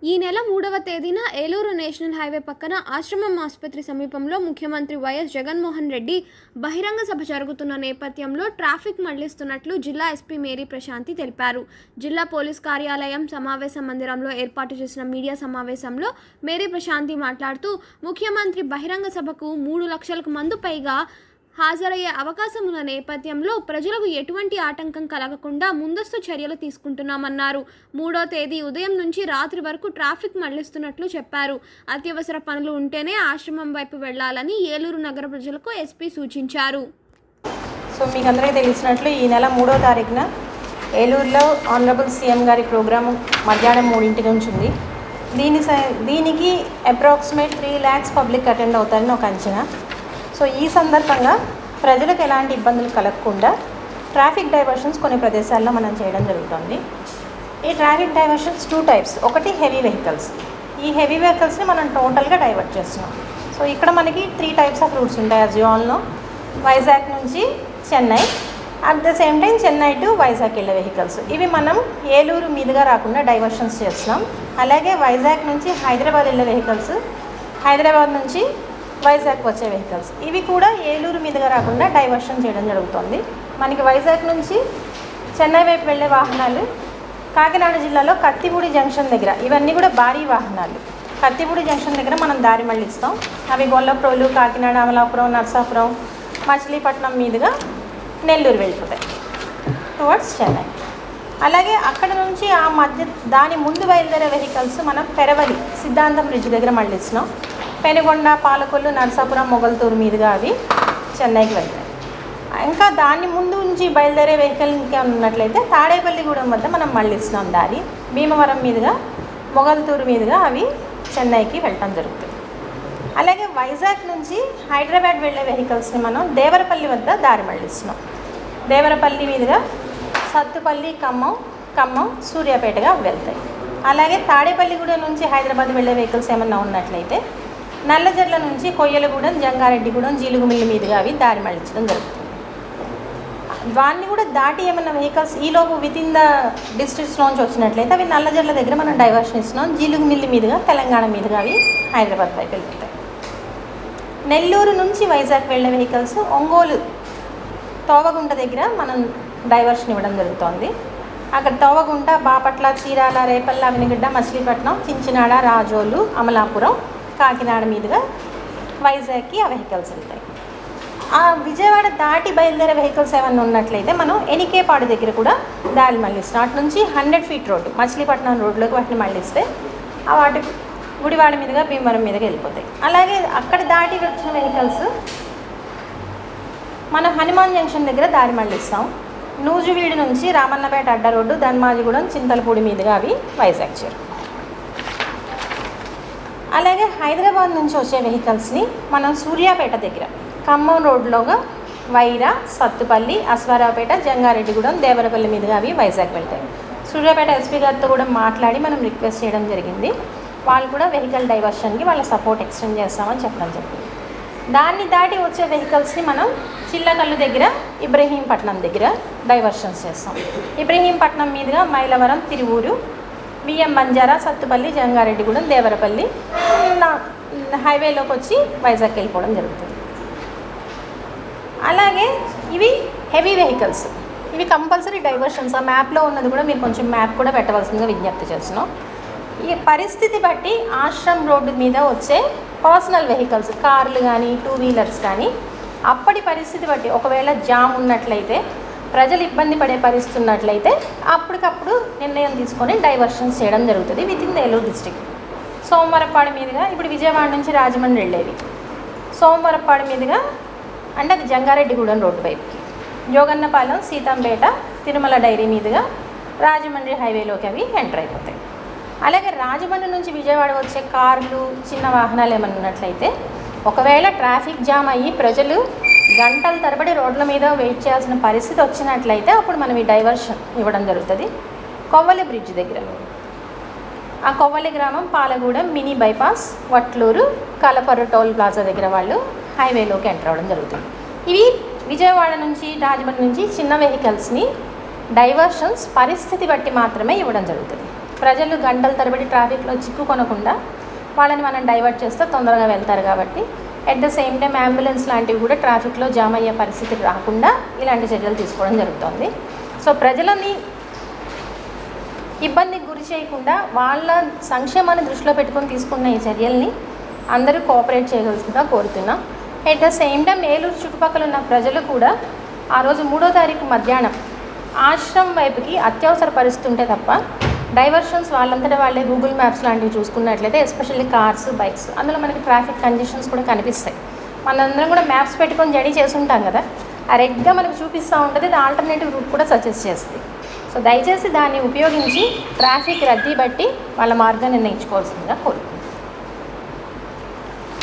ఈ నెల 3వ తేదీన ఏలూరు నేషనల్ హైవే పక్కన ఆశ్రమం ఆసుపత్రి సమీపంలో ముఖ్యమంత్రి వైఎస్ జగన్మోహన్ రెడ్డి బహిరంగ సభ జరుగుతున్న నేపథ్యంలో ట్రాఫిక్ మళ్లిస్తున్నట్లు జిల్లా ఎస్పీ మేరీ ప్రశాంతి తెలిపారు. జిల్లా పోలీస్ కార్యాలయం సమావేశ మందిరంలో ఏర్పాటు చేసిన మీడియా సమావేశంలో మేరీ ప్రశాంతి మాట్లాడుతూ ముఖ్యమంత్రి బహిరంగ సభకు 3 లక్షలకు మంది పైగా హాజరయ్యే అవకాశం ఉన్న నేపథ్యంలో ప్రజలకు ఎటువంటి ఆటంకం కలగకుండా ముందస్తు చర్యలు తీసుకుంటున్నామన్నారు. 3వ తేదీ ఉదయం నుంచి రాత్రి వరకు ట్రాఫిక్ మళ్లిస్తున్నట్లు చెప్పారు. అత్యవసర పనులు ఉంటేనే ఆశ్రమం వైపు వెళ్లాలని ఏలూరు నగర ప్రజలకు ఎస్పీ సూచించారు. సో మీకు అందరికీ తెలిసినట్లు ఈ నెల 3వ తారీఖున ఏలూరులో ఆనరబుల్ సీఎం గారి ప్రోగ్రాము మధ్యాహ్నం 3 నుంచి ఉంది. దీనికి అప్రాక్సిమేట్ 3 lakhs పబ్లిక్ అటెండ్ అవుతారని ఒక అంచనా. సో ఈ సందర్భంగా ప్రజలకు ఎలాంటి ఇబ్బందులు కలగకుండా ట్రాఫిక్ డైవర్షన్స్ కొన్ని ప్రదేశాల్లో మనం చేయడం జరుగుతుంది. ఈ ట్రాఫిక్ డైవర్షన్స్ 2 types. ఒకటి హెవీ వెహికల్స్. ఈ హెవీ వెహికల్స్ని మనం టోటల్గా డైవర్ట్ చేస్తున్నాం. సో ఇక్కడ మనకి 3 types ఆఫ్ రూట్స్ ఉంటాయి. As you all know, Vizag నుంచి Chennai, at the same time Chennai to Vizag వెళ్ళే వెహికల్స్ ఇవి మనం ఏలూరు మీదుగా రాకుండా డైవర్షన్స్ చేస్తున్నాం. అలాగే వైజాగ్ నుంచి హైదరాబాద్ వెళ్ళే వెహికల్స్, హైదరాబాద్ నుంచి వైజాగ్ వచ్చే వెహికల్స్ ఇవి కూడా ఏలూరు మీదుగా రాకుండా డైవర్షన్ చేయడం జరుగుతుంది. మనకి వైజాగ్ నుంచి చెన్నై వైపు వెళ్ళే వాహనాలు కాకినాడ జిల్లాలో కత్తిపూడి జంక్షన్ దగ్గర, ఇవన్నీ కూడా భారీ వాహనాలు. కత్తిపూడి జంక్షన్ దగ్గర మనం దారి మళ్ళిస్తాం. అవి గొల్లప్రోలు, కాకినాడ, అమలాపురం, నర్సాపురం, మచిలీపట్నం మీదుగా నెల్లూరు వెళ్ళిపోతాయి టువర్డ్స్ చెన్నై. అలాగే అక్కడ నుంచి ఆ మధ్య దాని ముందు బయలుదేరే వెహికల్స్ మనం పెరవలి సిద్ధాంతం బ్రిడ్జ్ దగ్గర మళ్ళిస్తున్నాం. పెనుగొండ, పాలకొల్లు, నరసాపురం, మొగల్తూరు మీదుగా అవి చెన్నైకి వెళ్తాయి. ఇంకా దాన్ని ముందు నుంచి బయలుదేరే వెహికల్ ఇంకా ఉన్నట్లయితే తాడేపల్లిగూడెం వద్ద మనం మళ్ళిస్తున్నాం దారి. భీమవరం మీదుగా, మొగల్తూరు మీదుగా అవి చెన్నైకి వెళ్ళటం జరుగుతుంది. అలాగే వైజాగ్ నుంచి హైదరాబాద్ వెళ్ళే వెహికల్స్ని మనం దేవరపల్లి వద్ద దారి మళ్ళిస్తున్నాం. దేవరపల్లి మీదుగా సత్తుపల్లి, ఖమ్మం, సూర్యాపేటగా వెళ్తాయి. అలాగే తాడేపల్లిగూడెం నుంచి హైదరాబాద్ వెళ్ళే వెహికల్స్ ఏమన్నా ఉన్నట్లయితే నల్లజర్ల నుంచి కొయ్యలగూడెం, జంగారెడ్డిగూడెం, జీలుగుమిల్లి మీదుగా అవి దారి మళ్ళించడం జరుగుతుంది. వాన్ని కూడా దాటి ఏమన్నా వెహికల్స్ ఈలోపు వితిన్ ద డిస్ట్రిక్ట్స్లోంచి వచ్చినట్లయితే అవి నల్లజర్ల దగ్గర మనం డైవర్షన్ ఇస్తున్నాం. జీలుగుమిల్లి మీదుగా తెలంగాణ మీదుగా అవి హైదరాబాద్ వైపు వెళ్తాయి. నెల్లూరు నుంచి వైజాగ్ వెళ్ళే వెహికల్స్ ఒంగోలు తోవగుంట దగ్గర మనం డైవర్షన్ ఇవ్వడం జరుగుతుంది. అక్కడ తోవగుంట, బాపట్ల, చీరాల, రేపల్ల, అవినిగడ్డ, మచిలీపట్నం, చించినాడ, రాజోలు, అమలాపురం, కాకినాడ మీదుగా వైజాగ్కి ఆ వెహికల్స్ వెళ్తాయి. ఆ విజయవాడ దాటి బయలుదేరే వెహికల్స్ ఏమైనా ఉన్నట్లయితే మనం ఎనికేపాడు దగ్గర కూడా దారి మళ్ళిస్తాం. అటు నుంచి 100 feet రోడ్డు మచిలీపట్నం రోడ్లోకి వాటిని మళ్ళిస్తే ఆ వాటి గుడివాడ మీదుగా భీమవరం మీదుగా వెళ్ళిపోతాయి. అలాగే అక్కడ దాటి వచ్చిన వెహికల్స్ మనం హనుమాన్ జంక్షన్ దగ్గర దారి మళ్ళిస్తాం. నూజువీడు నుంచి రామన్నపేట అడ్డ రోడ్డు, ధన్మాజిగూడెం, చింతలపూడి మీదుగా అవి వైజాగ్ చేరు. అలాగే హైదరాబాద్ నుంచి వచ్చే వెహికల్స్ని మనం సూర్యాపేట దగ్గర ఖమ్మం రోడ్లోగా వైరా, సత్తుపల్లి, అశ్వారావుపేట, జంగారెడ్డిగూడెం, దేవరపల్లి మీదుగా అవి వైజాగ్ వెళ్తాయి. సూర్యాపేట ఎస్పీ గారితో కూడా మాట్లాడి మనం రిక్వెస్ట్ చేయడం జరిగింది. వాళ్ళు కూడా వెహికల్ డైవర్షన్కి వాళ్ళ సపోర్ట్ ఎక్స్టెండ్ చేస్తామని చెప్పడం జరిగింది. దాన్ని దాటి వచ్చే వెహికల్స్ని మనం చిల్లకల్లు దగ్గర, ఇబ్రహీంపట్నం దగ్గర డైవర్షన్స్ చేస్తాం. ఇబ్రహీంపట్నం మీదుగా మైలవరం, తిరువూరు, బియ్యం బంజారా, సత్తుపల్లి, జంగారెడ్డిగూడెం, దేవరపల్లి హైవేలోకి వచ్చి వైజాగ్ వెళ్ళిపోవడం జరుగుతుంది. అలాగే ఇవి హెవీ వెహికల్స్, ఇవి కంపల్సరీ డైవర్షన్స్. ఆ మ్యాప్లో ఉన్నది కూడా మీరు కొంచెం మ్యాప్ కూడా పెట్టవలసిందిగా విజ్ఞప్తి చేస్తున్నాం. ఈ పరిస్థితి బట్టి ఆశ్రమ్ రోడ్డు మీద వచ్చే పర్సనల్ వెహికల్స్, కార్లు కానీ 2 wheelers కానీ అప్పటి పరిస్థితి బట్టి ఒకవేళ జామ్ ఉన్నట్లయితే, ప్రజలు ఇబ్బంది పడే పరిస్థితి ఉన్నట్లయితే అప్పటికప్పుడు నిర్ణయం తీసుకొని డైవర్షన్స్ చేయడం జరుగుతుంది within the Eluru district. Somavarapadu మీదుగా ఇప్పుడు విజయవాడ నుంచి రాజమండ్రి వెళ్ళేవి సోమవారపాడు మీదుగా అంటే అది జంగారెడ్డిగూడెం రోడ్డు వైపుకి, జోగన్నపాలెం, సీతంపేట, తిరుమల డైరీ మీదుగా రాజమండ్రి హైవేలోకి అవి ఎంటర్ అయిపోతాయి. అలాగే రాజమండ్రి నుంచి విజయవాడ వచ్చే కార్లు, చిన్న వాహనాలు ఏమైనా ఉన్నట్లయితే ఒకవేళ ట్రాఫిక్ జామ్ అయ్యి ప్రజలు గంటల తరబడి రోడ్ల మీద వెయిట్ చేయాల్సిన పరిస్థితి వచ్చినట్లయితే అప్పుడు మనం ఈ డైవర్షన్ ఇవ్వడం జరుగుతుంది. కొవ్వలి బ్రిడ్జ్ దగ్గర, ఆ కొవ్వలి గ్రామం, Palagudem, mini bypass, Vatluru, Kalaparru toll plaza దగ్గర వాళ్ళు హైవేలోకి ఎంటర్ అవ్వడం జరుగుతుంది. ఇవి విజయవాడ నుంచి, రాజమండ్రి నుంచి చిన్న వెహికల్స్ని డైవర్షన్స్ పరిస్థితి బట్టి మాత్రమే ఇవ్వడం జరుగుతుంది. ప్రజలు గంటల తరబడి ట్రాఫిక్లో చిక్కుకొనకుండా వాళ్ళని మనం డైవర్ట్ చేస్తే తొందరగా వెళ్తారు కాబట్టి at the same time ambulance లాంటివి కూడా ట్రాఫిక్లో జామ్ అయ్యే పరిస్థితి రాకుండా ఇలాంటి చర్యలు తీసుకోవడం జరుగుతుంది. సో ప్రజలని ఇబ్బందికి గురి చేయకుండా వాళ్ళ సంక్షేమాన్ని దృష్టిలో పెట్టుకొని తీసుకున్న ఈ చర్యల్ని అందరూ కోఆపరేట్ చేయవలసిందిగా కోరుతున్నాం. At the same time Eluru చుట్టుపక్కల ఉన్న ప్రజలు కూడా ఆ రోజు 3వ తారీఖు మధ్యాహ్నం ఆశ్రమం వైపుకి అత్యవసర పరిస్థితి ఉంటే తప్ప డైవర్షన్స్ వాళ్ళంతటా వాళ్ళే గూగుల్ మ్యాప్స్ లాంటివి చూసుకున్నట్లయితే ఎస్పెషల్లీ కార్స్, బైక్స్, అందులో మనకి ట్రాఫిక్ కండిషన్స్ కూడా కనిపిస్తాయి. మనందరం కూడా మ్యాప్స్ పెట్టుకొని జర్నీ చేస్తుంటాం కదా, ఆ రెడ్గా మనకు చూపిస్తూ ఉంటుంది, అది ఆల్టర్నేటివ్ రూట్ కూడా సజెస్ట్ చేస్తుంది. సో దయచేసి దాన్ని ఉపయోగించి ట్రాఫిక్ రద్దీ బట్టి వాళ్ళ మార్గాన్ని నిర్ణయించుకోవాల్సిందిగా కోరుకుంటున్నాను.